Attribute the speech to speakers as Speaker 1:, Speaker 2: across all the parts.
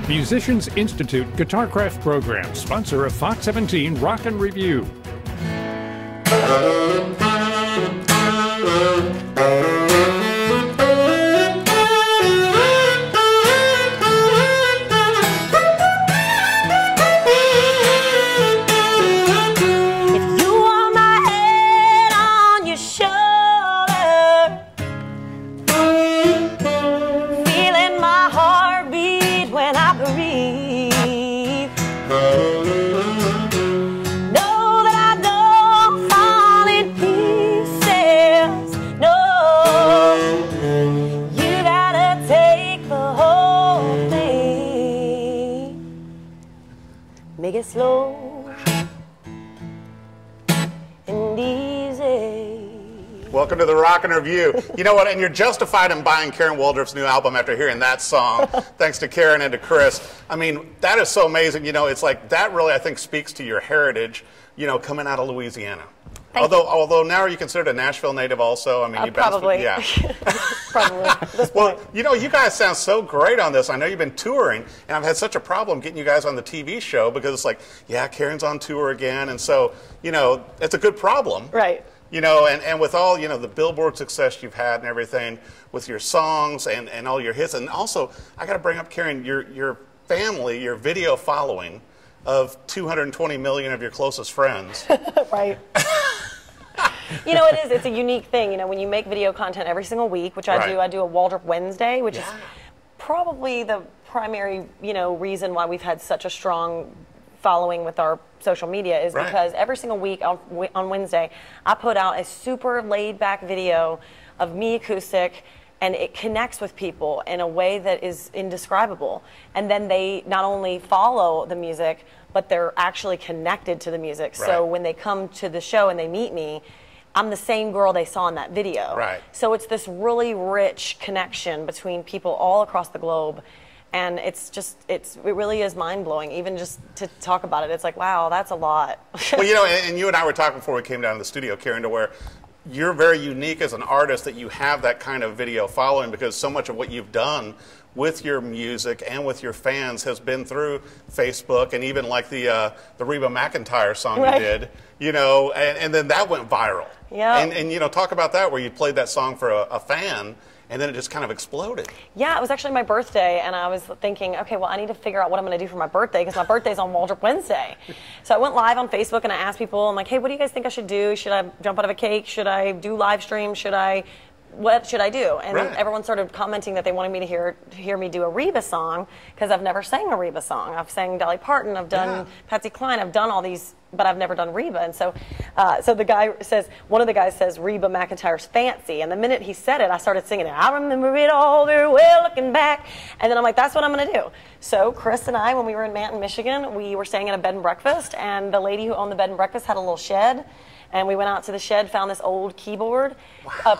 Speaker 1: Musicians Institute Guitarcraft Program, sponsor of Fox 17 Rock and Review.
Speaker 2: Make it slow and easy.
Speaker 3: Welcome to the Rock and Review. You know what, and you're justified in buying Karen Waldrup's new album after hearing that song, thanks to Karen and to Chris. I mean, that is so amazing. You know, it's like, that really, I think, speaks to your heritage, you know, coming out of Louisiana. Although now are you considered a Nashville native also? I mean, you
Speaker 2: probably.
Speaker 3: Yeah.
Speaker 2: Probably. At this
Speaker 3: well,
Speaker 2: point.
Speaker 3: you know, you guys sound so great on this. I know you've been touring, and I've had such a problem getting you guys on the TV show because it's like, yeah, Karen's on tour again, and so, you know, it's a good problem.
Speaker 2: Right.
Speaker 3: You know, and with all, you know, the Billboard success you've had and everything, with your songs and all your hits, and also, I got to bring up, Karen, your family, your video following of 220 million of your closest friends.
Speaker 2: Right. You know, it is. It's a unique thing. You know, when you make video content every single week, which I do. I do a Waldrup Wednesday, which is probably the primary, you know, reason why we've had such a strong following with our social media is because every single week on Wednesday, I put out a super laid-back video of me acoustic, and it connects with people in a way that is indescribable. And then they not only follow the music, but they're actually connected to the music. So when they come to the show and they meet me, I'm the same girl they saw in that video.
Speaker 3: Right.
Speaker 2: So it's this really rich connection between people all across the globe. And it's just, it really is mind-blowing, even just to talk about it. It's like, wow, that's a lot.
Speaker 3: Well, you know, and you and I were talking before we came down to the studio, Karen, to where you're very unique as an artist that you have that kind of video following, because so much of what you've done with your music and with your fans has been through Facebook, and even like the Reba McEntire song you did, you know, and then that went viral.
Speaker 2: Yeah.
Speaker 3: And you know, talk about that, where you played that song for a fan, and then it just kind of exploded.
Speaker 2: Yeah, it was actually my birthday, and I was thinking, okay, well, I need to figure out what I'm going to do for my birthday, because my birthday's on Waldrup Wednesday. So I went live on Facebook, and I asked people, I'm like, hey, what do you guys think I should do? Should I jump out of a cake? Should I do live stream? What should I do? And everyone started commenting that they wanted me to hear me do a Reba song, because I've never sang a Reba song. I've sang Dolly Parton, I've done Patsy Cline, I've done all these, but I've never done Reba. And so, so the guy says, one of the guys says, Reba McEntire's Fancy. And the minute he said it, I started singing it. I remember it all very well looking back. And then I'm like, that's what I'm going to do. So Chris and I, when we were in Manton, Michigan, we were staying in a bed and breakfast, and the lady who owned the bed and breakfast had a little shed. And we went out to the shed, found this old keyboard,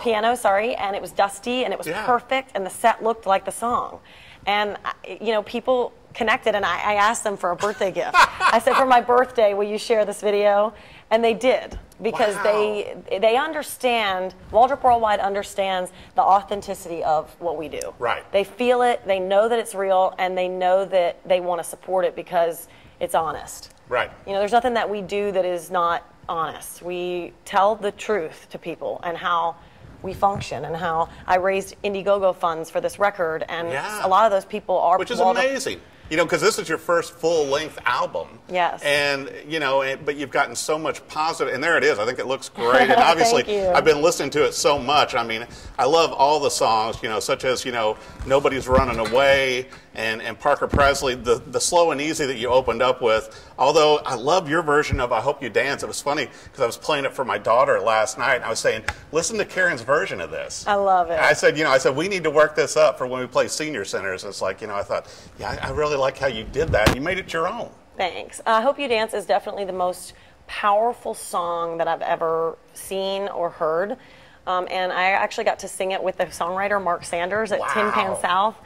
Speaker 2: piano, sorry, and it was dusty, and it was perfect, and the set looked like the song. And, you know, people connected, and I asked them for a birthday gift. I said, for my birthday, will you share this video? And they did, because they understand, Waldrop Worldwide understands the authenticity of what we do.
Speaker 3: Right.
Speaker 2: They feel it, they know that it's real, and they know that they want to support it because it's honest.
Speaker 3: Right.
Speaker 2: You know, there's nothing that we do that is not honest. We tell the truth to people and how we function, and how I raised Indiegogo funds for this record, and a lot of those people are...
Speaker 3: Which is amazing. You know, because this is your first full-length album.
Speaker 2: Yes.
Speaker 3: And, you know, but you've gotten so much positive, and there it is. I think it looks great. And obviously, I've been listening to it so much. I mean, I love all the songs, you know, such as, you know, Nobody's Running Away, and Parker Presley, the slow and easy that you opened up with. Although I love your version of I Hope You Dance. It was funny because I was playing it for my daughter last night, and I was saying, listen to Karen's version of this.
Speaker 2: I love it.
Speaker 3: I said, you know, we need to work this up for when we play senior centers. It's like, you know, I thought, yeah, I really like how you did that. You made it your own.
Speaker 2: Thanks. I Hope You Dance is definitely the most powerful song that I've ever seen or heard. And I actually got to sing it with the songwriter Mark Sanders at Tin Pan South.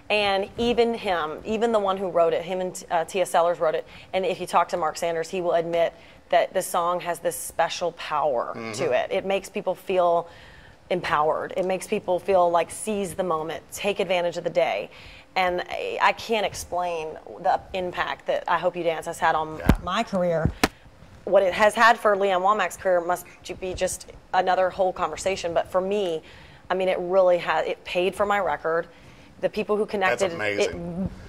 Speaker 2: And even the one who wrote it, him and Tia Sellers wrote it, and if you talk to Mark Sanders, he will admit that the song has this special power to it. It makes people feel empowered. It makes people feel like seize the moment, take advantage of the day. And I can't explain the impact that I Hope You Dance has had on my career. What it has had for Leanne Womack's career must be just another whole conversation. But for me, I mean, it really has. It paid for my record. The people who connected, it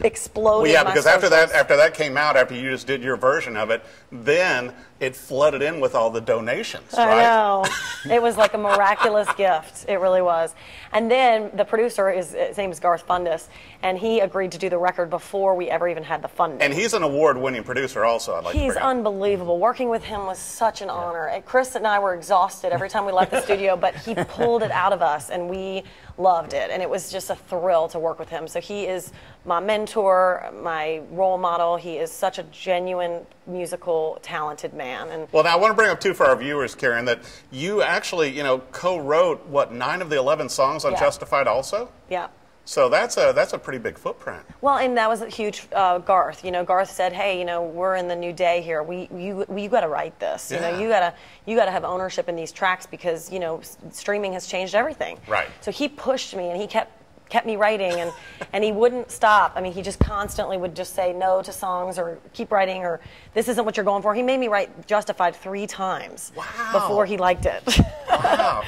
Speaker 2: exploded.
Speaker 3: Well, yeah, because after that came out, after you just did your version of it, then it flooded in with all the donations, right?
Speaker 2: I know. It was like a miraculous gift. It really was. And then the producer, his name is Garth Fundus, and he agreed to do the record before we ever even had the funding.
Speaker 3: And he's an award-winning producer also, I'd like to bring up.
Speaker 2: He's unbelievable. Working with him was such an honor. And Chris and I were exhausted every time we left the studio, but he pulled it out of us, and we loved it. And it was just a thrill to work with him. So he is my mentor, my role model. He is such a genuine, musical, talented man. And
Speaker 3: well, now I want to bring up too for our viewers, Karen, that you actually, co-wrote what 9 of the 11 songs on Justified also.
Speaker 2: Yeah.
Speaker 3: So that's a pretty big footprint.
Speaker 2: Well, and that was a huge Garth. Garth said, "Hey, we're in the new day here. You got to write this.
Speaker 3: Yeah.
Speaker 2: You got to have ownership in these tracks because streaming has changed everything."
Speaker 3: Right.
Speaker 2: So he pushed me, and he kept me writing, and he wouldn't stop. I mean, he just constantly would just say no to songs or keep writing or this isn't what you're going for. He made me write Justified 3 times before he liked it.
Speaker 3: Wow.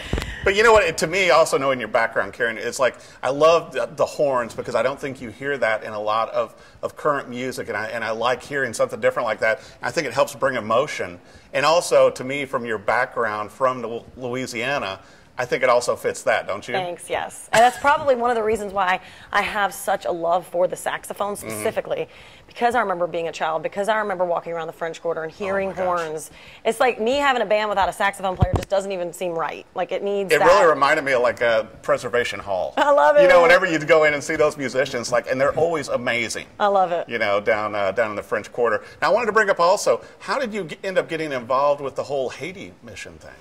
Speaker 3: But you know what, to me, also knowing your background, Karen, it's like I love the horns because I don't think you hear that in a lot of current music, and I like hearing something different like that. I think it helps bring emotion. And also, to me, from your background from Louisiana, I think it also fits that, don't you?
Speaker 2: Thanks, yes. And that's probably one of the reasons why I have such a love for the saxophone specifically, because I remember being a child, because I remember walking around the French Quarter and hearing horns. It's like me having a band without a saxophone player just doesn't even seem right. Like it needs that.
Speaker 3: It really reminded me of like a Preservation Hall.
Speaker 2: I love it.
Speaker 3: Whenever you go in and see those musicians, and they're always amazing.
Speaker 2: I love it.
Speaker 3: Down in the French Quarter. Now I wanted to bring up also, how did you end up getting involved with the whole Haiti mission thing?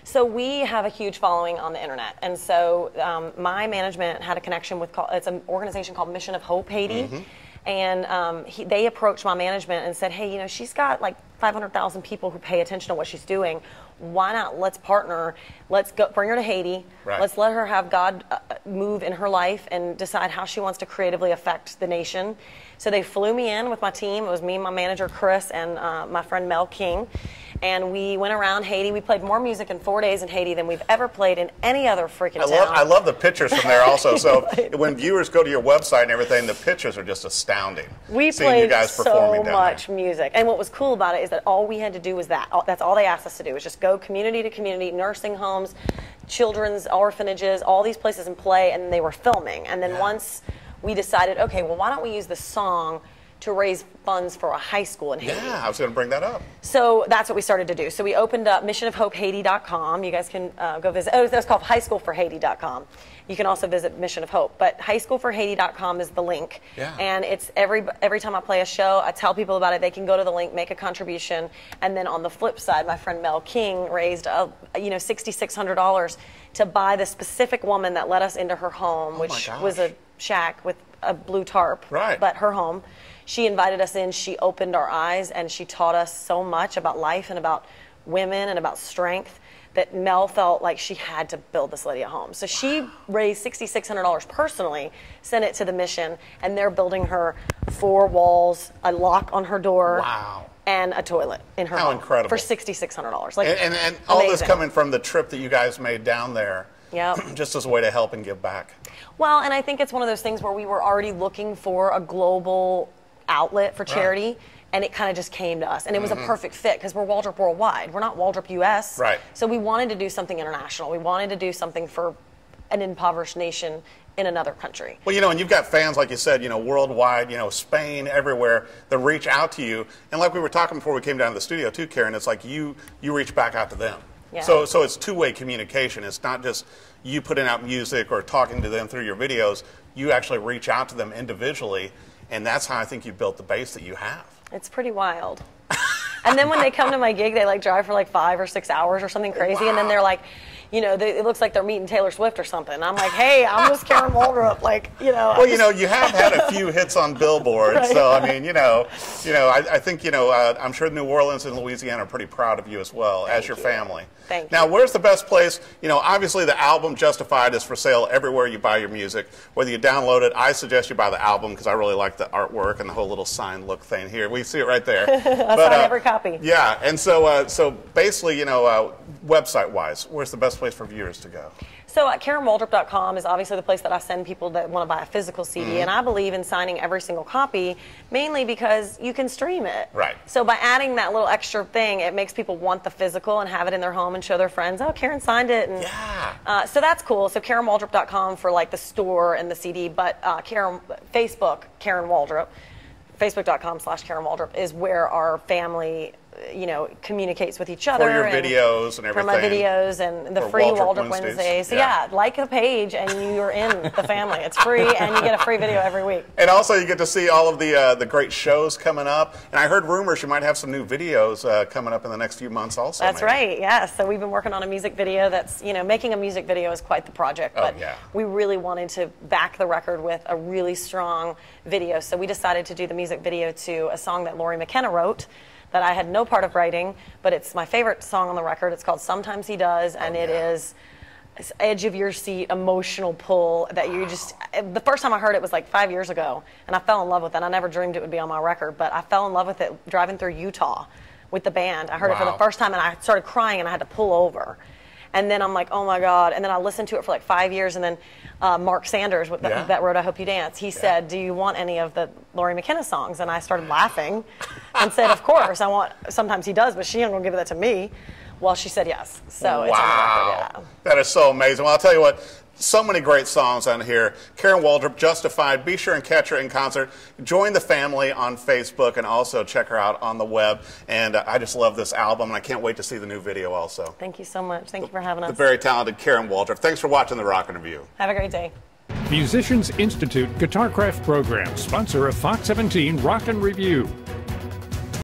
Speaker 2: So we have a huge following on the internet, and so my management had a connection with, it's an organization called Mission of Hope Haiti, and they approached my management and said, hey, she's got like 500,000 people who pay attention to what she's doing. Why not? Let's partner. Let's go bring her to Haiti.
Speaker 3: Right.
Speaker 2: Let's let her have God move in her life and decide how she wants to creatively affect the nation. So they flew me in with my team. It was me, my manager Chris, and my friend Mel King. And we went around Haiti. We played more music in 4 days in Haiti than we've ever played in any other freaking town.
Speaker 3: I love the pictures from there also. So when viewers go to your website and everything, the pictures are just astounding.
Speaker 2: We played so much music. And what was cool about it is that all we had to do was that. That's all they asked us to do was just go community to community, nursing homes, children's orphanages, all these places and play, and they were filming. And then once we decided, okay, well, why don't we use this song to raise funds for a high school in Haiti.
Speaker 3: Yeah, I was going to bring that up.
Speaker 2: So that's what we started to do. So we opened up missionofhopehaiti.com. You guys can go visit. Oh, that's called highschoolforhaiti.com. You can also visit Mission of Hope. But highschoolforhaiti.com is the link. Yeah. And it's every time I play a show, I tell people about it. They can go to the link, make a contribution. And then on the flip side, my friend Mel King raised $6,600 to buy the specific woman that let us into her home, which was a shack with a blue tarp.
Speaker 3: Right.
Speaker 2: But her home. She invited us in, she opened our eyes, and she taught us so much about life and about women and about strength that Mel felt like she had to build this lady a home. So she raised $6,600 personally, sent it to the mission, and they're building her 4 walls, a lock on her door, and a toilet in her home.
Speaker 3: How incredible.
Speaker 2: For $6,600.
Speaker 3: And all this coming from the trip that you guys made down there.
Speaker 2: Yeah.
Speaker 3: Just as a way to help and give back.
Speaker 2: Well, and I think it's one of those things where we were already looking for a global outlet for charity, and it kind of just came to us. And it was a perfect fit because we're Waldrop Worldwide. We're not Waldrop US.
Speaker 3: Right.
Speaker 2: So we wanted to do something international. We wanted to do something for an impoverished nation in another country.
Speaker 3: Well, and you've got fans, like you said, worldwide, Spain, everywhere, that reach out to you. And like we were talking before we came down to the studio too, Karen, it's like you reach back out to them.
Speaker 2: Yeah.
Speaker 3: So it's two-way communication. It's not just you putting out music or talking to them through your videos. You actually reach out to them individually, and that's how I think you built the base that you have. It's
Speaker 2: pretty wild. And then when they come to my gig, they drive for 5 or 6 hours or something crazy, and then they're like, you know, it looks like they're meeting Taylor Swift or something. And I'm like, hey, I'm just Karen Waldrup, like, you know.
Speaker 3: Well, you know, you have had a few hits on Billboard,
Speaker 2: right.
Speaker 3: So I mean, I think, I'm sure New Orleans and Louisiana are pretty proud of you as well, as your family.
Speaker 2: Thank
Speaker 3: you. Now,
Speaker 2: you.
Speaker 3: where's the best place? You know, obviously the album Justified is for sale everywhere you buy your music. Whether you download it, I suggest you buy the album because I really like the artwork and the whole little sign look thing here. We see it right there.
Speaker 2: I sign every copy.
Speaker 3: Yeah, and so basically, website-wise, where's the best place for viewers to go?
Speaker 2: So KarenWaldrop.com is obviously the place that I send people that want to buy a physical CD, and I believe in signing every single copy, mainly because you can stream it.
Speaker 3: Right.
Speaker 2: So by adding that little extra thing, it makes people want the physical and have it in their home and show their friends, oh, Karen signed it. And,
Speaker 3: yeah.
Speaker 2: So that's cool. So KarenWaldrop.com for like the store and the CD, but Facebook, Karen Waldrop, Facebook.com/Karen Waldrop is where our family communicates with each other.
Speaker 3: For your videos and everything.
Speaker 2: For my videos and the free Waldrop Wednesdays. So yeah, like the page and you're in the family. It's free and you get a free video every week.
Speaker 3: And also you get to see all of the great shows coming up. And I heard rumors you might have some new videos coming up in the next few months also.
Speaker 2: That's right, yes. So we've been working on a music video that's, making a music video is quite the project. But we really wanted to back the record with a really strong video. So we decided to do the music video to a song that Lori McKenna wrote that I had no part of writing, but it's my favorite song on the record. It's called Sometimes He Does, and it is this edge of your seat, emotional pull that you just, the first time I heard it was like 5 years ago, and I fell in love with it. I never dreamed it would be on my record, but I fell in love with it driving through Utah with the band. I heard it for the first time, and I started crying, and I had to pull over. And then I'm like, oh my God. And then I listened to it for like 5 years. And then Mark Sanders, that wrote I Hope You Dance, he said, do you want any of the Lori McKenna songs? And I started laughing and said, of course, I want, Sometimes He Does, but she ain't gonna give that to me. Well, she said yes. So it's on the record,
Speaker 3: That is so amazing. Well, I'll tell you what, so many great songs on here. Karen Waldrop, Justified. Be sure and catch her in concert. Join the family on Facebook and also check her out on the web. And I just love this album, and I can't wait to see the new video also.
Speaker 2: Thank you so much. Thank you for having us.
Speaker 3: The very talented Karen Waldrop. Thanks for watching the Rockin' Review.
Speaker 2: Have a great day.
Speaker 1: Musicians Institute Guitarcraft program, sponsor of Fox 17 Rockin' Review.